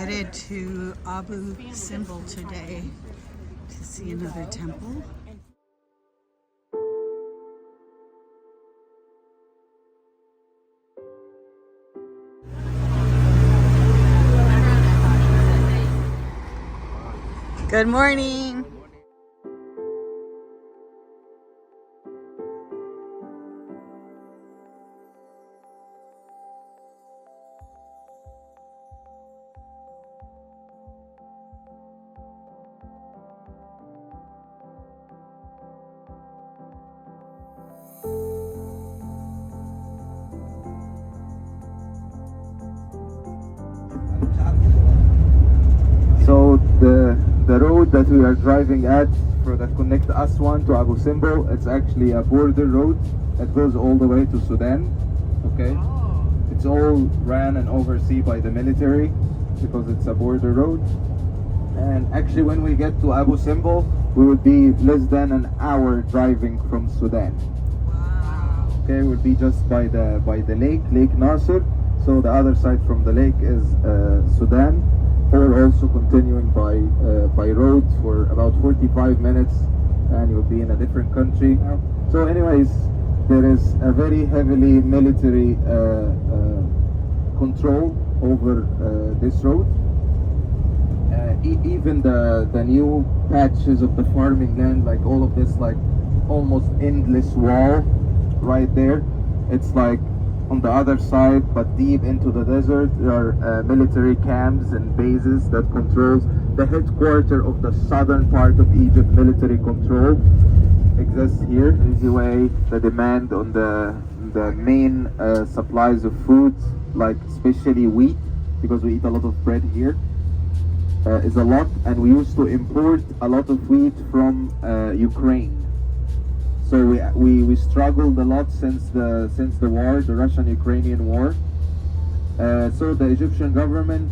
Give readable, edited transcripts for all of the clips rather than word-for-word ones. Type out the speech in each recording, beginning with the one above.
Headed to Abu Simbel today to see another temple. Good morning. So the road that we are driving at that connects Aswan to Abu Simbel, it's actually a border road that goes all the way to Sudan. Okay, it's all ran and overseen by the military because it's a border road. And actually, when we get to Abu Simbel, we would be less than an hour driving from Sudan. Okay, we'll be just by the Lake Nasser. So the other side from the lake is Sudan. Or also continuing by road for about 45 minutes, and you'll be in a different country. So anyways, there is a very heavily military control over this road. Even the new patches of the farming land, like all of this, like almost endless wall right there, it's like on the other side, but deep into the desert, there are military camps and bases that controls the headquarters of the southern part of Egypt. Military control exists here. Easy way, the demand on the main supplies of food, like especially wheat, because we eat a lot of bread here, is a lot, and we used to import a lot of wheat from Ukraine. So we struggled a lot since the war, the Russian-Ukrainian war. So the Egyptian government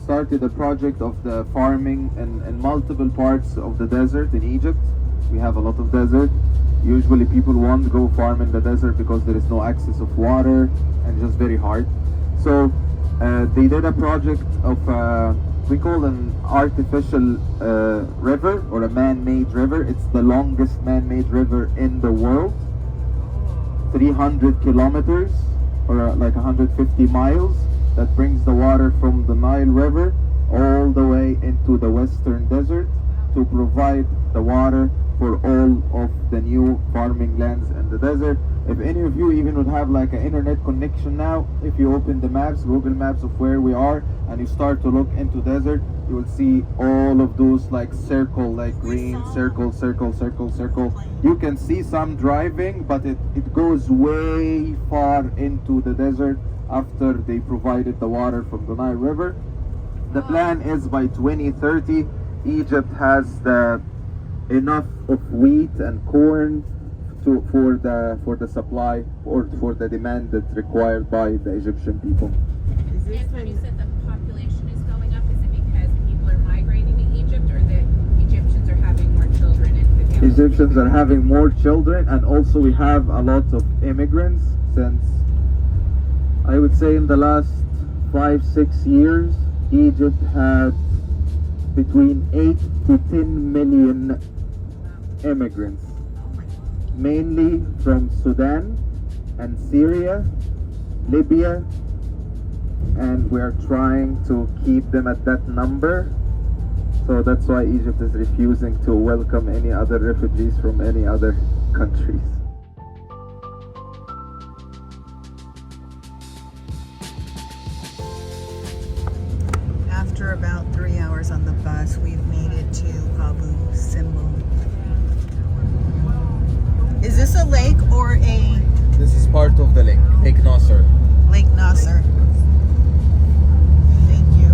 started a project of the farming in multiple parts of the desert in Egypt. We have a lot of desert. Usually people won't go farm in the desert because there is no access of water and it's just very hard. So they did a project of we call an artificial river, or a man-made river. It's the longest man-made river in the world, 300 kilometers or like 150 miles, that brings the water from the Nile River all the way into the western desert to provide the water for all of the new farming lands in the desert. If any of you even would have like an internet connection now, if you open the maps, Google Maps of where we are, and you start to look into desert, you will see all of those like circle, like green, circle, circle, circle, circle. You can see some driving, but it goes way far into the desert after they provided the water from the Nile River. The plan is by 2030, Egypt has enough of wheat and corn for the supply or for the demand that's required by the Egyptian people. And when you said the population is going up, is it because people are migrating to Egypt, or the Egyptians are having more children? Egyptians are having more children, and also we have a lot of immigrants. Since I would say in the last 5-6 years, Egypt had between 8 to 10 million immigrants, mainly from Sudan and Syria, Libya, and we are trying to keep them at that number. So that's why Egypt is refusing to welcome any other refugees from any other countries. After about 3 hours on the bus, we've made it to Abu Simbel. Is this a lake or a... This is part of the lake, Lake Nasser. Lake Nasser. Thank you.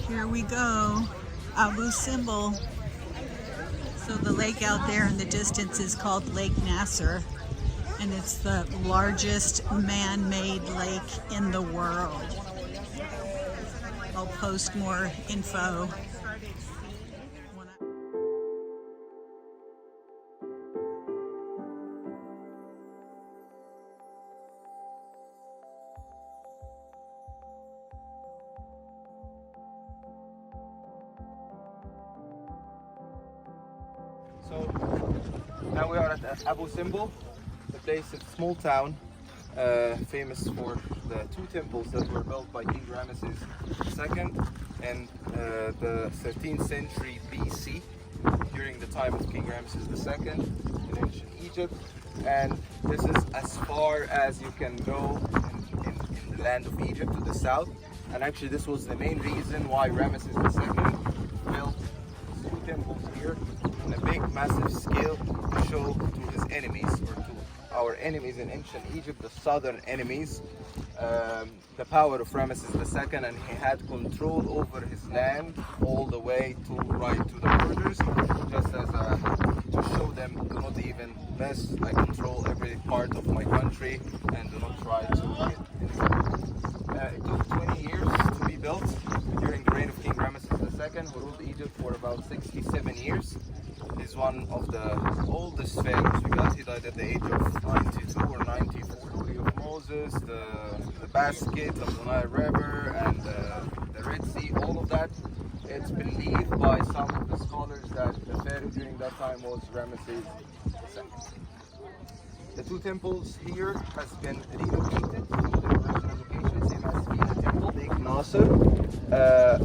Here we go, Abu Simbel. So the lake out there in the distance is called Lake Nasser, and it's the largest man-made lake in the world. I'll post more info. So now we are at Abu Simbel, the place, it's a small town, famous for the two temples that were built by King Ramses II in the 13th century BC, during the time of King Ramses II in ancient Egypt. And this is as far as you can go in the land of Egypt to the south. And actually this was the main reason why Ramses II built two temples here on a big massive scale to show to his enemies, or to our enemies in ancient Egypt, the southern enemies, the power of Ramses II, and he had control over his land all the way to right to the borders, just as to show them, do not even mess, I control every part of my country and do not try to get inside. It took 20 years to be built during the reign of King Ramses II, who ruled Egypt for about 67 years. He's one of the oldest pharaohs we got. He died at the age of 92 or 94. Story of Moses, the basket of the Nile River, and the Red Sea, all of that. It's believed by some of the scholars that the pharaoh during that time was Ramses II. The two temples here has been relocated to the original location, same as the temple, Lake Nasser.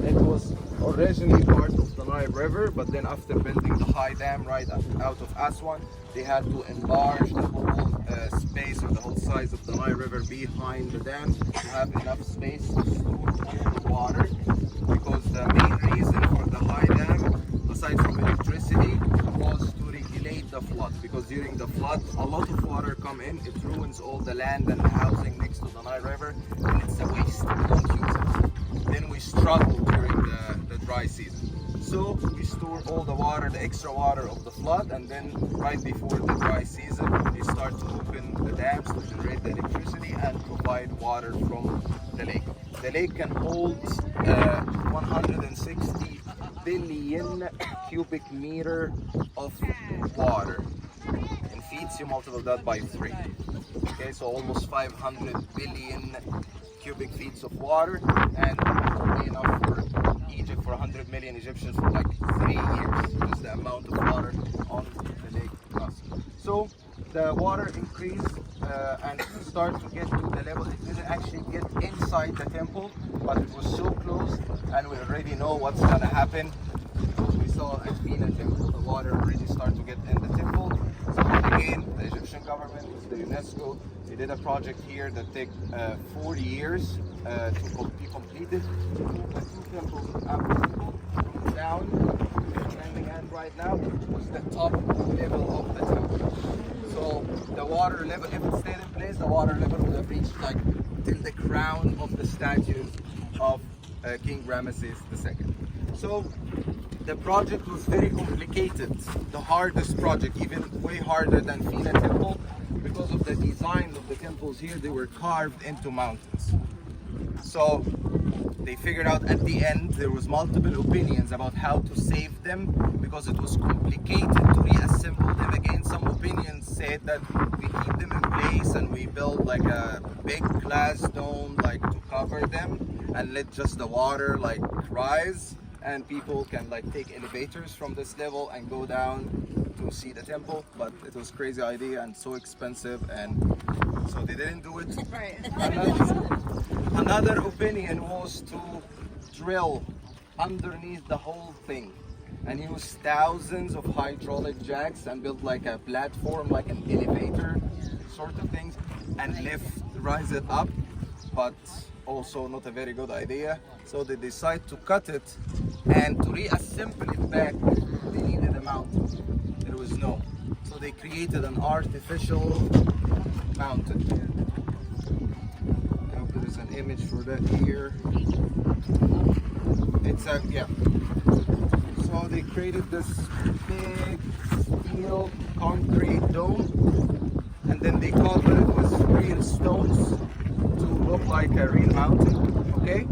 It was originally part of the Nile River, but then after building the high dam right out of Aswan, they had to enlarge the whole space, or the whole size of the Nile River behind the dam, to have enough space to store all the water, because the main reason for the high dam, aside from electricity, was to regulate the flood, because during the flood a lot of water come in, it ruins all the land and the housing next to the Nile River, and it's a waste, we don't use it. Then we struggle during the dry season. So we store all the water, the extra water of the flood, and then right before the dry season, they start to open the dams to generate the electricity and provide water from the lake. The lake can hold 160 billion cubic meter of water. In feet, you multiply that by 3. Okay, so almost 500 billion cubic feet of water, and probably enough for Egypt, for 100 million Egyptians for like 3 years, just the amount of water on the Lake Nasser. So the water increased and started to get to the level, it didn't actually get inside the temple, but it was so close, and we already know what's gonna happen, because we saw at Mina temple, the water already started to get in the temple. So again, the Egyptian government, the UNESCO, they did a project here that took 40 years to be completed. The two temples of Abu Simbel down, standing at right now, was the top level of the temple. So the water level, if it stayed in place, the water level would have reached like till the crown of the statues of King Ramses II. So the project was very complicated, the hardest project, even way harder than Fina temple, because of the design of the temples here. They were carved into mountains. So they figured out at the end, there was multiple opinions about how to save them, because it was complicated to reassemble them again. Some opinions said that we keep them in place and we build like a big glass dome like to cover them, and let just the water like rise, and people can like take elevators from this level and go down to see the temple. But it was crazy idea and so expensive, and so they didn't do it. Right. Another opinion was to drill underneath the whole thing and use thousands of hydraulic jacks and build like a platform, like an elevator sort of things, and rise it up, but also not a very good idea. So they decide to cut it, and to reassemble it back, they needed a mountain. There was no. So they created an artificial mountain. I hope there is an image for that here. It's a, yeah. So they created this big steel concrete dome, and then they covered it with real stones to look like a real mountain. Okay,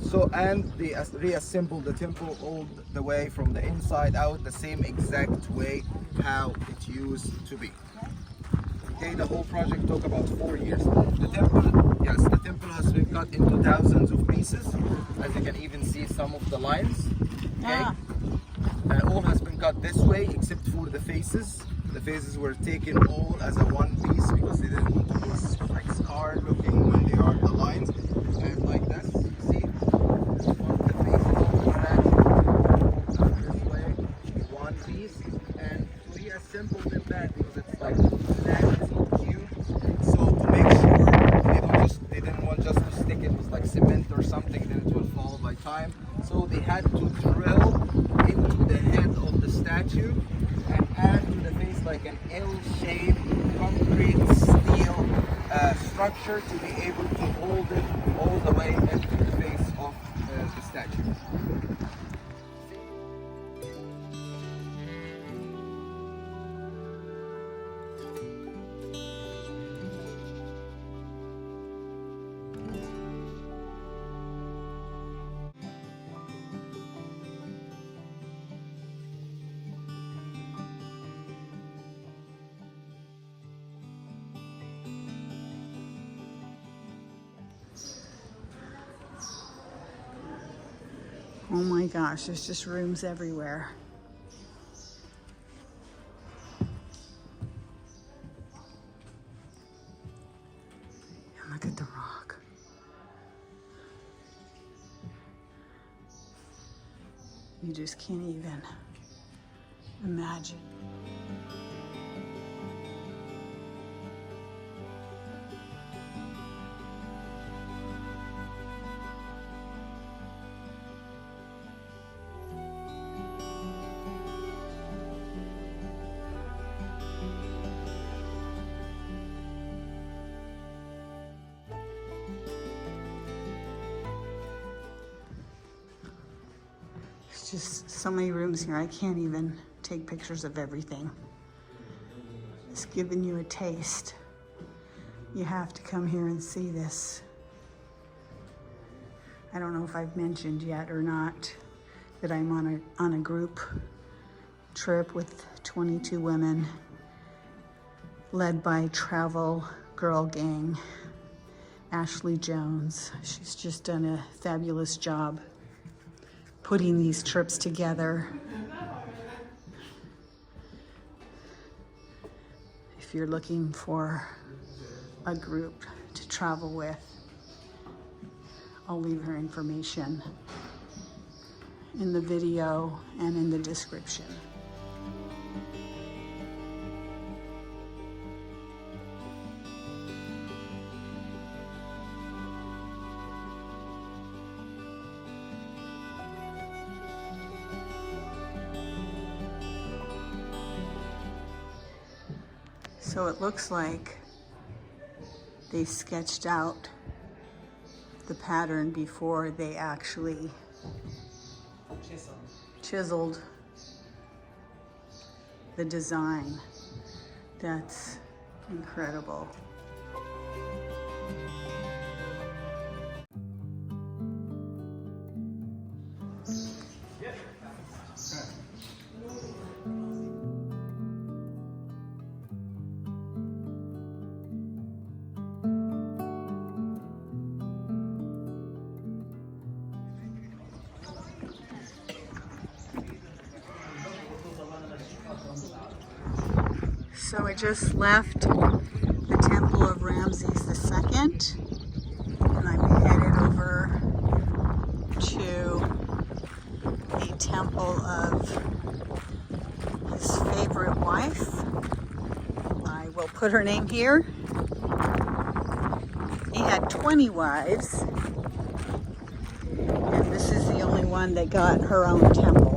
so and they reassembled the temple all the way from the inside out, the same exact way how it used to be. Okay, the whole project took about 4 years. The temple, yes, the temple has been cut into thousands of pieces, as you can even see some of the lines. Okay, all has been cut cut this way except for the faces. The faces were taken all as a one piece because they didn't want to be like scar looking when they are the lines. And like this, see? The faces were this way, one piece. And so he assembled them back because it's like flat, it's not cube. So to make sure they didn't want just to stick it with like cement or something, then it will fall by time. So they had to drill into the head of the statue and add to the face like an L-shaped concrete steel structure to be able to hold it all the way into the face of the statue. Oh my gosh, there's just rooms everywhere. And look at the rock. You just can't even imagine. There's just so many rooms here. I can't even take pictures of everything. It's giving you a taste. You have to come here and see this. I don't know if I've mentioned yet or not that I'm on a group trip with 22 women led by Travel Girl Gang, Ashley Jones. She's just done a fabulous job putting these trips together. If you're looking for a group to travel with, I'll leave her information in the video and in the description. So it looks like they sketched out the pattern before they actually chiseled the design. That's incredible. So I just left the temple of Ramses II, and I'm headed over to the temple of his favorite wife. I will put her name here. He had 20 wives, and this is the only one that got her own temple.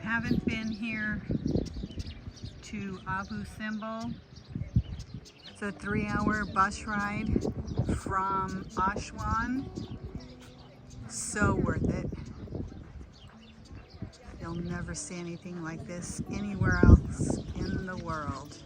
haven't been here to Abu Simbel, it's a 3-hour bus ride from Aswan. So worth it. You'll never see anything like this anywhere else in the world.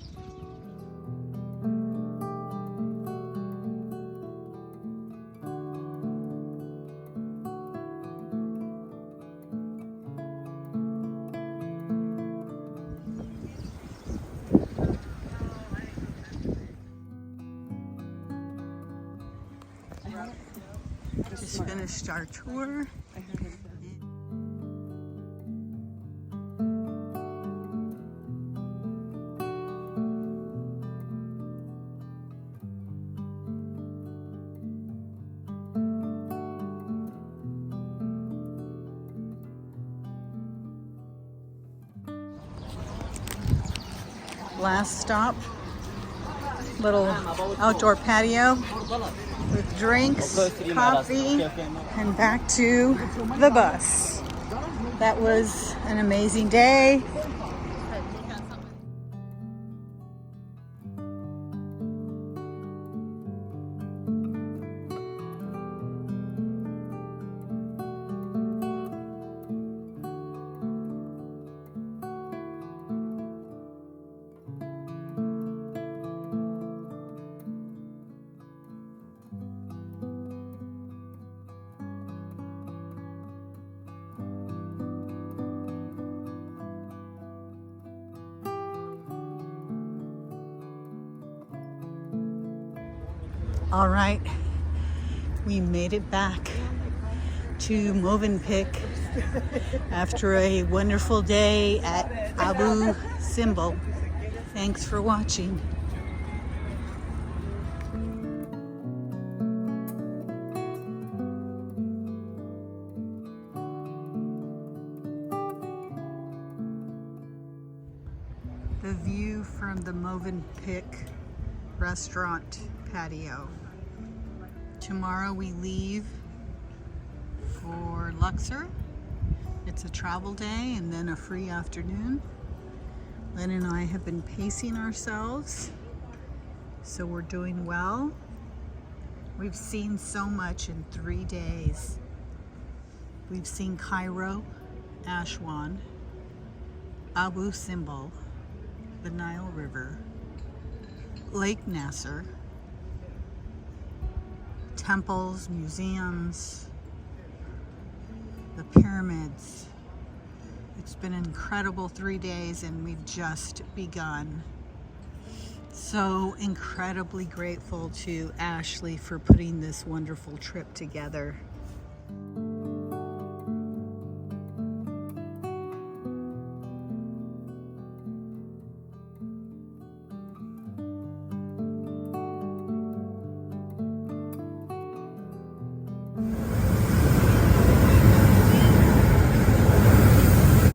Just finished our tour. Last stop, little outdoor patio with drinks, coffee, and back to the bus. That was an amazing day. All right, we made it back to Movenpick after a wonderful day at Abu Simbel. Thanks for watching. The view from the Movenpick restaurant patio. Tomorrow we leave for Luxor. It's a travel day and then a free afternoon. Len and I have been pacing ourselves, so we're doing well. We've seen so much in 3 days. We've seen Cairo, Aswan, Abu Simbel, the Nile River, Lake Nasser, temples, museums, the pyramids. It's been an incredible 3 days and we've just begun. So incredibly grateful to Ashley for putting this wonderful trip together.